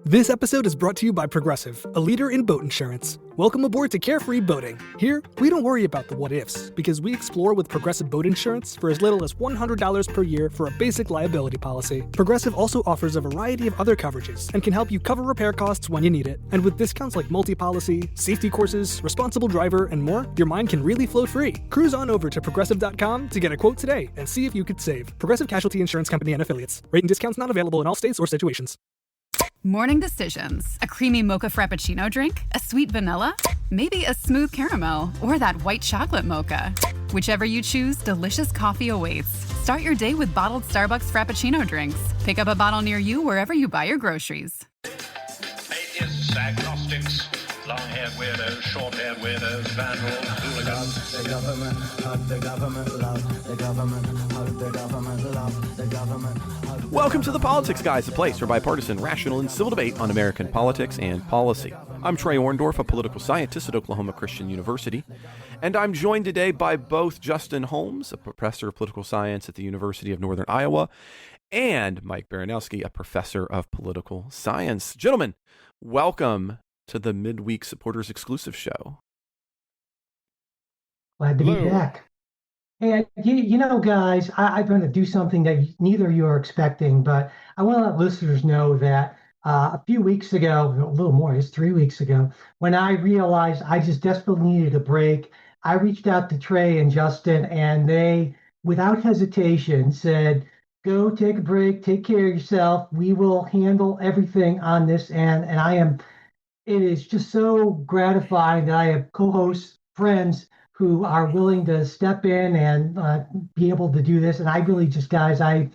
This episode is brought to you by Progressive, a leader in boat insurance. Welcome aboard to Carefree Boating. Here, we don't worry about the what-ifs, because we explore with Progressive Boat Insurance for as little as $100 per year for a basic liability policy. Progressive also offers a variety of other coverages and can help you cover repair costs when you need it. And with discounts like multi-policy, safety courses, responsible driver, and more, your mind can really float free. Cruise on over to Progressive.com to get a quote today and see if you could save. Progressive Casualty Insurance Company and Affiliates. Rate and discounts not available in all states or situations. Morning decisions. A creamy mocha frappuccino drink? A sweet vanilla? Maybe a smooth caramel? Or that white chocolate mocha? Whichever you choose, delicious coffee awaits. Start your day with bottled Starbucks Frappuccino drinks. Pick up a bottle near you wherever you buy your groceries. Atheists, agnostics, long-haired weirdos, short-haired weirdos, vandals, hooligans. The government, hug the government, love the government, hug the government, love the government. Welcome to The Politics Guys, a place for bipartisan, rational, and civil debate on American politics and policy. I'm Trey Orndorff, a political scientist at Oklahoma Christian University, and I'm joined today by both Justin Holmes, a professor of political science at the University of Northern Iowa, and Mike Baranowski, a professor of political science. Gentlemen, welcome to the Midweek Supporters Exclusive Show. Glad to be back. And you know, guys, I'm going to do something that neither of you are expecting, but I want to let listeners know that a few weeks ago, a little more, it's 3 weeks ago, when I realized I just desperately needed a break, I reached out to Trey and Justin, and they, without hesitation, said, go take a break, take care of yourself. We will handle everything on this end. And it is just so gratifying that I have co-hosts, friends who are willing to step in and be able to do this. And I really just, guys, I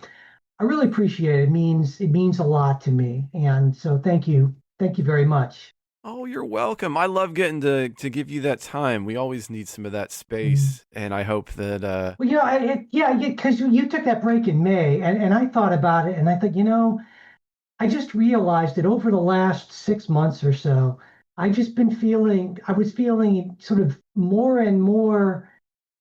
really appreciate it. It means a lot to me. And so thank you. Thank you very much. Oh, you're welcome. I love getting to give you that time. We always need some of that space. And I hope that... Well, you know, because you took that break in May, and I thought about it, and I thought, you know, I just realized that over the last 6 months or so, I was feeling sort of more and more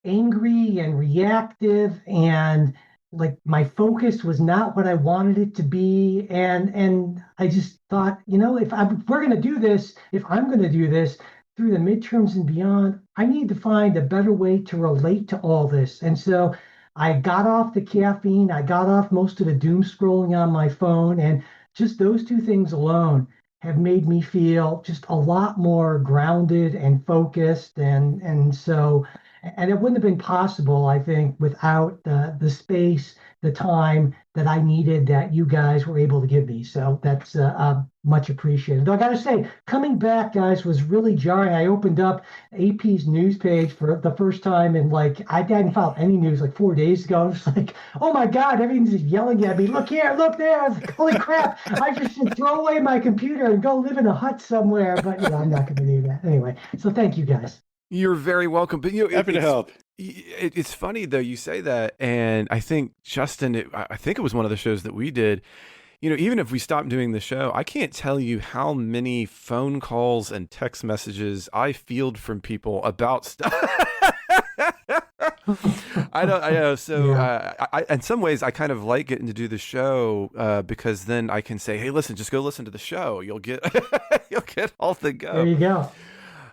angry and reactive, and like my focus was not what I wanted it to be. And I just thought, you know, if we're going to do this, if I'm going to do this through the midterms and beyond, I need to find a better way to relate to all this. And so I got off the caffeine, I got off most of the doom scrolling on my phone, and just those two things alone have made me feel just a lot more grounded and focused. And it wouldn't have been possible, I think, without the space, the time that I needed that you guys were able to give me. So that's much appreciated. Though I got to say, coming back, guys, was really jarring. I opened up AP's news page for the first time, and I hadn't filed any news 4 days ago. I was like, oh my God, everything's just yelling at me. Look here, look there. I was like, holy crap. I just should throw away my computer and go live in a hut somewhere. But I'm not going to do that. Anyway, so thank you guys. You're very welcome. But happy to help. It's funny though you say that, and I think Justin, I think it was one of the shows that we did. You know, even if we stopped doing the show, I can't tell you how many phone calls and text messages I field from people about stuff. I know. So I in some ways, I kind of like getting to do the show because then I can say, hey, listen, just go listen to the show. You'll get all the go. There you go.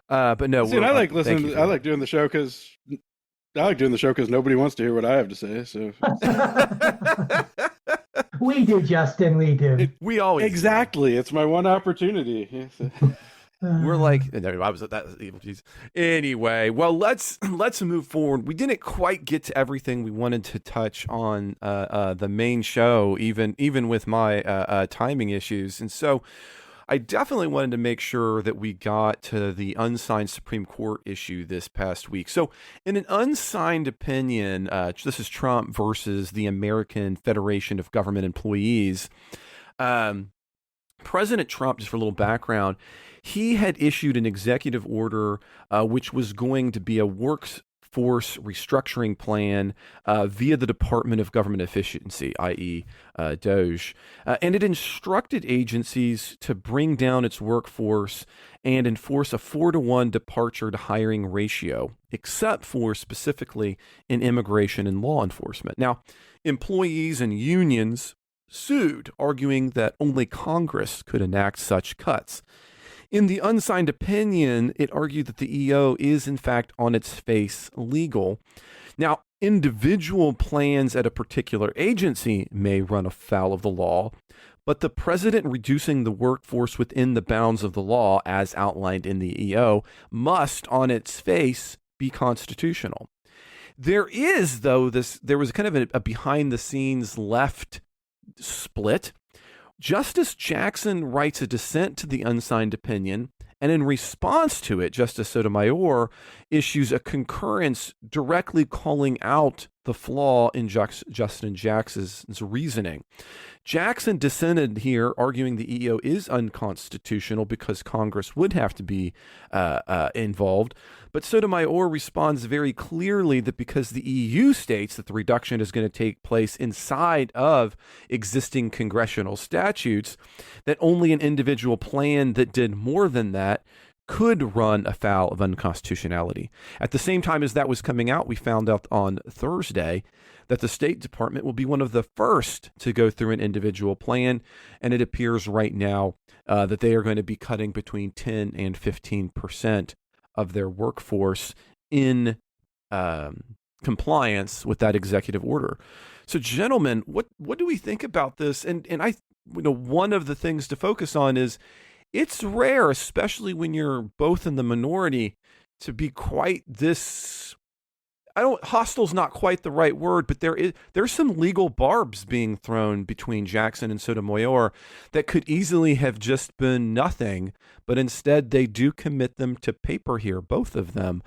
But no, I like listening. I like doing the show because nobody wants to hear what I have to say. So we do, Justin. We do. We always exactly. It's my one opportunity. We're like, that was evil. Geez. Anyway, well, let's move forward. We didn't quite get to everything we wanted to touch on the main show, even with my timing issues, and so I definitely wanted to make sure that we got to the unsigned Supreme Court issue this past week. So in an unsigned opinion, this is Trump versus the American Federation of Government Employees. President Trump, just for a little background, he had issued an executive order which was going to be a workforce restructuring plan via the Department of Government Efficiency, i.e. DOGE. And it instructed agencies to bring down its workforce and enforce a 4-to-1 departure to hiring ratio, except for specifically in immigration and law enforcement. Now, employees and unions sued, arguing that only Congress could enact such cuts. In the unsigned opinion, it argued that the EO is, in fact, on its face legal. Now, individual plans at a particular agency may run afoul of the law, but the president reducing the workforce within the bounds of the law, as outlined in the EO, must, on its face, be constitutional. There was kind of a behind-the-scenes left split. Justice Jackson writes a dissent to the unsigned opinion, and in response to it, Justice Sotomayor issues a concurrence directly calling out the flaw in Justin Jackson's reasoning. Jackson dissented here, arguing the EO is unconstitutional because Congress would have to be involved. But Sotomayor responds very clearly that because the EU states that the reduction is going to take place inside of existing congressional statutes, that only an individual plan that did more than that could run afoul of unconstitutionality. At the same time as that was coming out, we found out on Thursday that the State Department will be one of the first to go through an individual plan, and it appears right now that they are going to be cutting between 10 and 15% of their workforce in compliance with that executive order. So, gentlemen, what do we think about this? And one of the things to focus on is it's rare, especially when you're both in the minority, to be quite this. Hostile's not quite the right word, but there's some legal barbs being thrown between Jackson and Sotomayor that could easily have just been nothing, but instead they do commit them to paper here, both of them.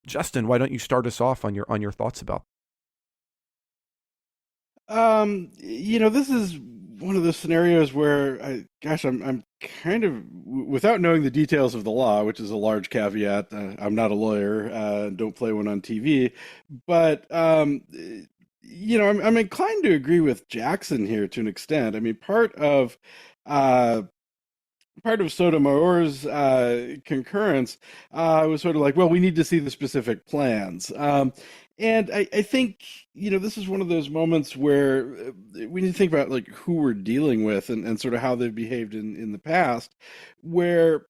Justin, why don't you start us off on your thoughts about? This is one of those scenarios where I'm kind of, without knowing the details of the law, which is a large caveat. I'm not a lawyer, don't play one on TV, but I'm inclined to agree with Jackson here to an extent. I mean, part of Sotomayor's concurrence was sort of like, well, we need to see the specific plans. And I think, this is one of those moments where we need to think about like who we're dealing with and sort of how they've behaved in the past, where,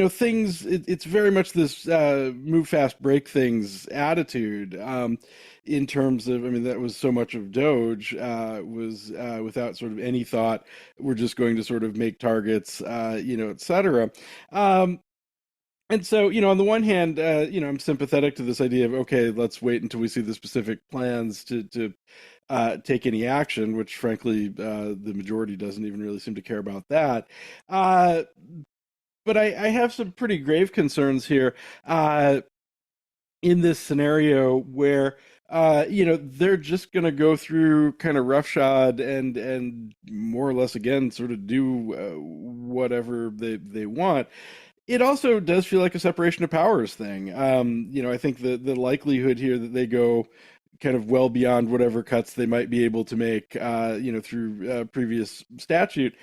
things, it's very much this move fast, break things attitude. In terms of, that was so much of Doge was without sort of any thought. We're just going to sort of make targets, et cetera. And so, on the one hand, I'm sympathetic to this idea of, okay, let's wait until we see the specific plans to take any action, which frankly, the majority doesn't even really seem to care about that. But I have some pretty grave concerns here in this scenario where they're just going to go through kind of roughshod and more or less, again, sort of do whatever they want. It also does feel like a separation of powers thing. I think the likelihood here that they go kind of well beyond whatever cuts they might be able to make, through previous statute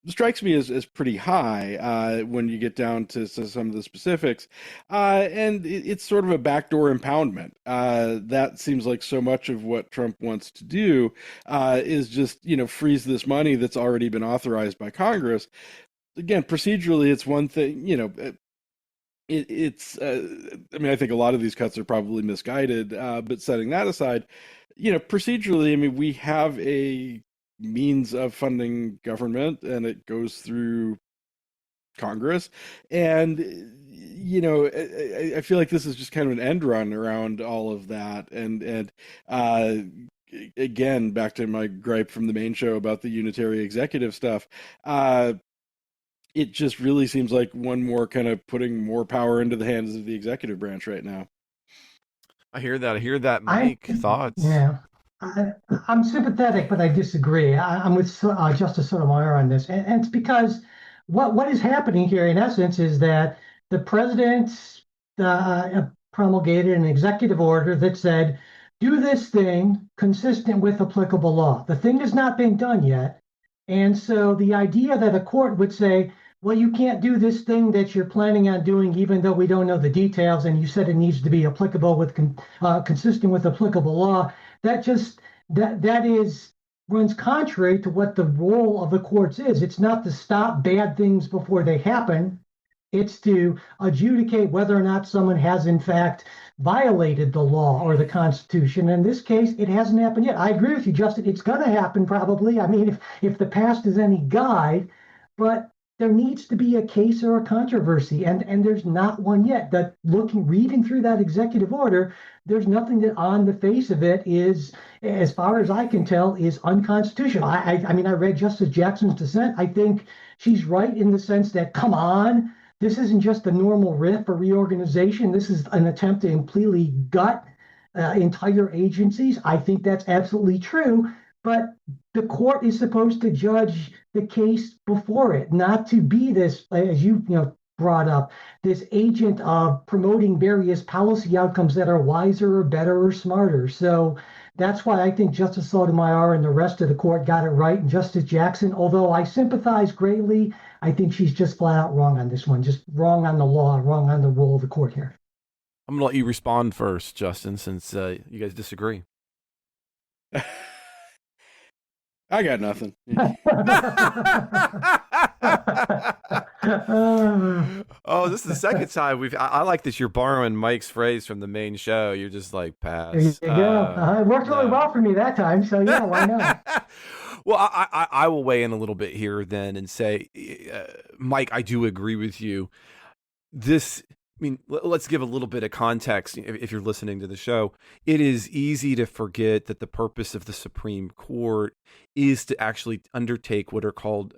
strikes me as pretty high when you get down to some of the specifics. And it's sort of a backdoor impoundment. That seems like so much of what Trump wants to do is just, freeze this money that's already been authorized by Congress. Again, procedurally, it's one thing, it's, I think a lot of these cuts are probably misguided, but setting that aside, procedurally, we have a means of funding government and it goes through Congress. And, I feel like this is just kind of an end run around all of that. And again, back to my gripe from the main show about the unitary executive stuff, it just really seems like one more kind of putting more power into the hands of the executive branch right now. I hear that. Mike, thoughts? Yeah, I'm sympathetic, but I disagree. I'm with Justice Sotomayor on this, and it's because what is happening here, in essence, is that the president promulgated an executive order that said, do this thing consistent with applicable law. The thing has not been done yet. And so the idea that a court would say, well, you can't do this thing that you're planning on doing, even though we don't know the details, and you said it needs to be applicable with consistent with applicable law, that just that runs contrary to what the role of the courts is. It's not to stop bad things before they happen. It's to adjudicate whether or not someone has in fact violated the law or the Constitution. In this case, it hasn't happened yet. I agree with you, Justin. It's going to happen probably. I mean, if the past is any guide, but there needs to be a case or a controversy, and there's not one yet. That reading through that executive order, there's nothing that on the face of it is, as far as I can tell, is unconstitutional. I mean, I read Justice Jackson's dissent. I think she's right in the sense that, come on, this isn't just a normal riff or reorganization. This is an attempt to completely gut entire agencies. I think that's absolutely true. But the court is supposed to judge the case before it, not to be this, as you brought up, this agent of promoting various policy outcomes that are wiser or better or smarter. So that's why I think Justice Sotomayor and the rest of the court got it right. And Justice Jackson, although I sympathize greatly, I think she's just flat out wrong on this one, just wrong on the law, wrong on the role of the court here. I'm going to let you respond first, Justin, since you guys disagree. I got nothing. Oh, this is the second time I like this. You're borrowing Mike's phrase from the main show. You're just like, pass. There you go. It worked really well for me that time, so yeah, why not? Well, I will weigh in a little bit here then and say, Mike, I do agree with you. Let's give a little bit of context if you're listening to the show. It is easy to forget that the purpose of the Supreme Court is to actually undertake what are called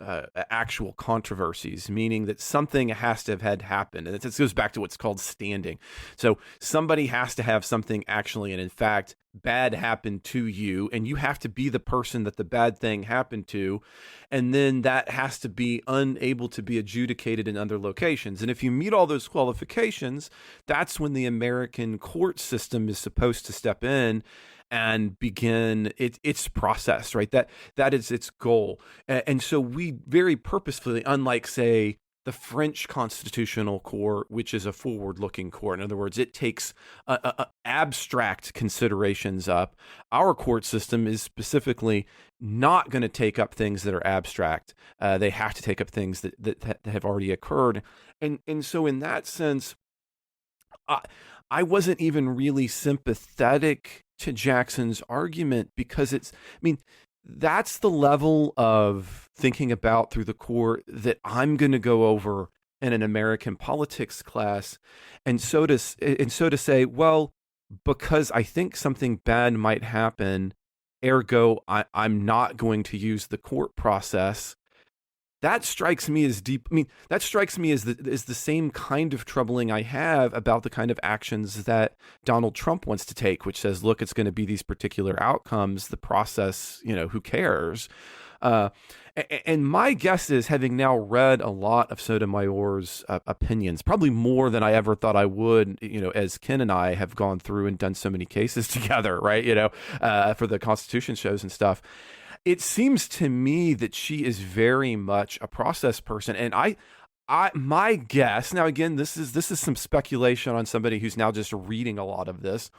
actual controversies, meaning that something has to have had happened. And this goes back to what's called standing. So somebody has to have something actually, and in fact, bad happened to you, and you have to be the person that the bad thing happened to. And then that has to be unable to be adjudicated in other locations. And if you meet all those qualifications, that's when the American court system is supposed to step in and begin its process, right? That is its goal. And so we very purposefully, unlike, say, the French Constitutional Court, which is a forward-looking court. In other words, it takes abstract considerations up. Our court system is specifically not going to take up things that are abstract. They have to take up things that have already occurred. And so in that sense, I wasn't even really sympathetic to Jackson's argument because that's the level of thinking about through the court that I'm going to go over in an American politics class. And so to say, well, because I think something bad might happen, ergo, I'm not going to use the court process. That strikes me as deep. That strikes me as the same kind of troubling I have about the kind of actions that Donald Trump wants to take, which says, look, it's going to be these particular outcomes. The process, who cares? And my guess is, having now read a lot of Sotomayor's opinions, probably more than I ever thought I would, as Ken and I have gone through and done so many cases together, right? For the Constitution shows and stuff. It seems to me that she is very much a process person. And my guess, now again, this is some speculation on somebody who's now just reading a lot of this.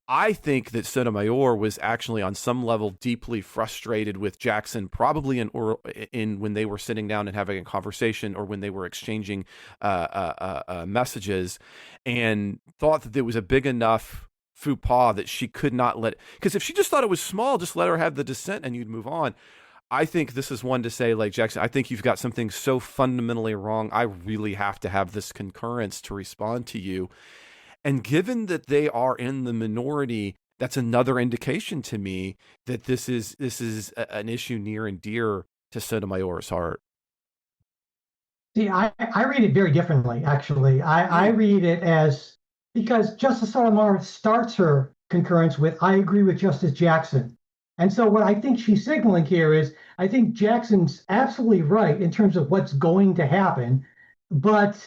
I think that Sotomayor was actually on some level deeply frustrated with Jackson, probably in when they were sitting down and having a conversation, or when they were exchanging messages, and thought that there was a big enough faux pas that she could not let, because if she just thought it was small, just let her have the dissent and you'd move on. I think this is one to say, like, Jackson, I think you've got something so fundamentally wrong. I really have to have this concurrence to respond to you. And given that they are in the minority, that's another indication to me that this is an issue near and dear to Sotomayor's heart. See, I read it very differently, actually. I read it as, because Justice Sotomayor starts her concurrence with, I agree with Justice Jackson. And so what I think she's signaling here is, I think Jackson's absolutely right in terms of what's going to happen, but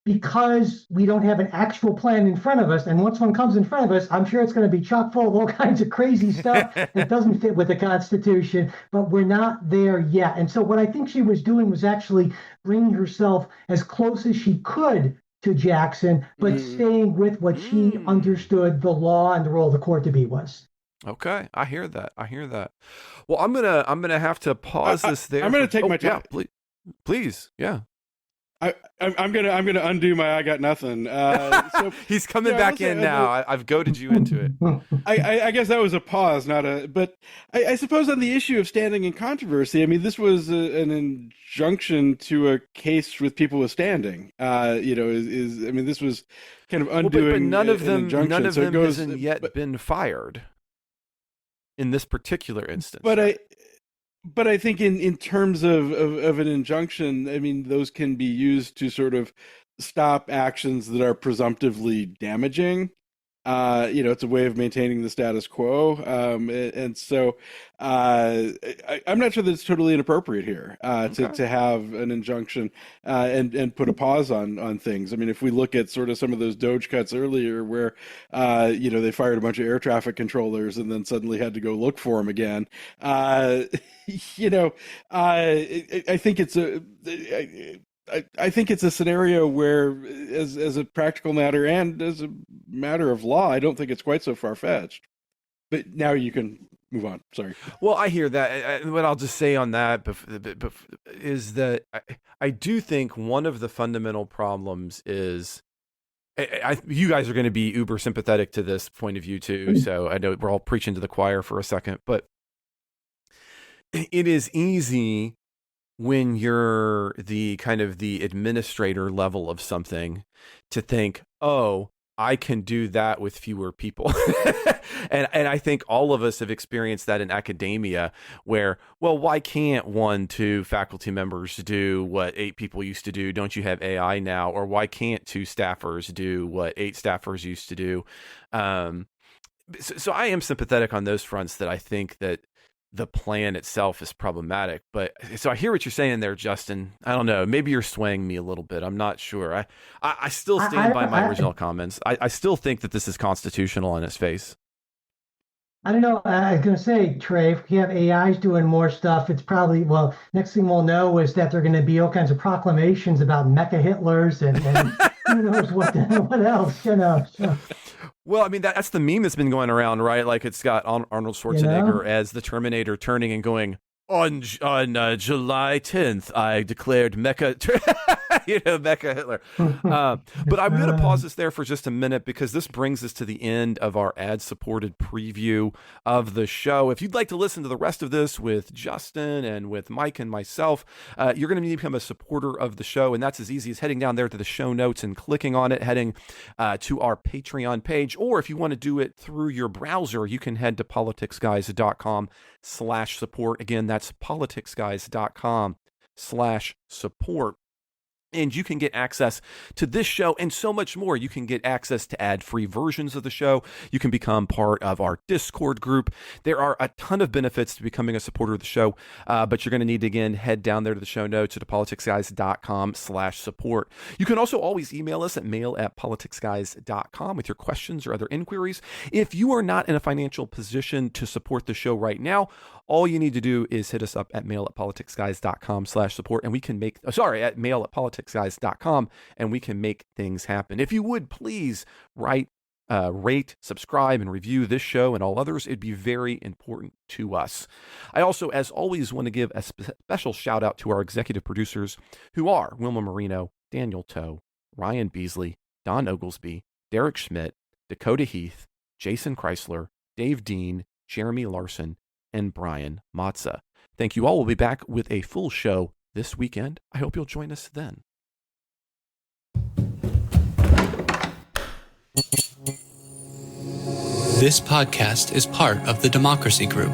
because we don't have an actual plan in front of us, and once one comes in front of us, I'm sure it's going to be chock full of all kinds of crazy stuff that doesn't fit with the Constitution, but we're not there yet. And so what I think she was doing was actually bringing herself as close as she could to Jackson, but staying with what she understood the law and the role of the court to be was. Okay, I hear that. I hear that. Well, I'm gonna have to pause this there. I'm gonna take my yeah, time. please, yeah. I'm gonna undo my I got nothing. So He's coming back in now. I've goaded you into it. I guess that was a pause, not a. But I suppose on the issue of standing in controversy, I mean, this was an injunction to a case with people with standing. I mean, this was kind of undoing. But none of them, injunction. none of So them goes, hasn't yet been fired in this particular instance. But I think in terms of an injunction, I mean, those can be used to sort of stop actions that are presumptively damaging. It's a way of maintaining the status quo. And so I'm not sure that it's totally inappropriate here to have an injunction and put a pause on things. I mean, if we look at sort of some of those Doge cuts earlier where, they fired a bunch of air traffic controllers and then suddenly had to go look for them again. I think it's I think it's a scenario where, as a practical matter and as a matter of law, I don't think it's quite so far-fetched. But now you can move on. Sorry. Well, I hear that. What I'll just say on that is that I do think one of the fundamental problems is you guys are going to be uber sympathetic to this point of view too. So I know we're all preaching to the choir for a second, but it is easy when you're the kind of the administrator level of something to think, oh, I can do that with fewer people. and I think all of us have experienced that in academia where, well, why can't 1-2 faculty members do what 8 people used to do? Don't you have AI now? Or why can't 2 staffers do what 8 staffers used to do? So I am sympathetic on those fronts, that I think that the plan itself is problematic. But so I hear what you're saying there, Justin. I don't know. Maybe you're swaying me a little bit. I'm not sure. I still stand by my original comments. I still think that this is constitutional on its face. I don't know. I was going to say, Trey, if we have AIs doing more stuff, it's probably, well, next thing we'll know is that there are going to be all kinds of proclamations about mecha Hitlers and who knows what else, So. Well, I mean, that's the meme that's been going around, right? Like, it's got Arnold Schwarzenegger as the Terminator turning and going, on July 10th, I declared Mecha Hitler. But I'm going to pause this there for just a minute, because this brings us to the end of our ad-supported preview of the show. If you'd like to listen to the rest of this with Justin and with Mike and myself, you're going to need to become a supporter of the show, and that's as easy as heading down there to the show notes and clicking on it, heading to our Patreon page. Or if you want to do it through your browser, you can head to politicsguys.com/support. Again, that's politicsguys.com/support. And you can get access to this show and so much more. You can get access to ad-free versions of the show. You can become part of our Discord group. There are a ton of benefits to becoming a supporter of the show, but you're going to need to, again, head down there to the show notes, to politicsguys.com/support. You can also always email us at mail@politicsguys.com with your questions or other inquiries. If you are not in a financial position to support the show right now, all you need to do is hit us up at mail@politicsguys.com/support, and we can make, at mail@politicsguys.com, and we can make things happen. If you would please rate, subscribe, and review this show and all others, it'd be very important to us. I also, as always, want to give a special shout out to our executive producers, who are Wilma Marino, Daniel Toe, Ryan Beasley, Don Oglesby, Derek Schmidt, Dakota Heath, Jason Chrysler, Dave Dean, Jeremy Larson, and Brian Matza. Thank you all. We'll be back with a full show this weekend. I hope you'll join us then. This podcast is part of the Democracy Group,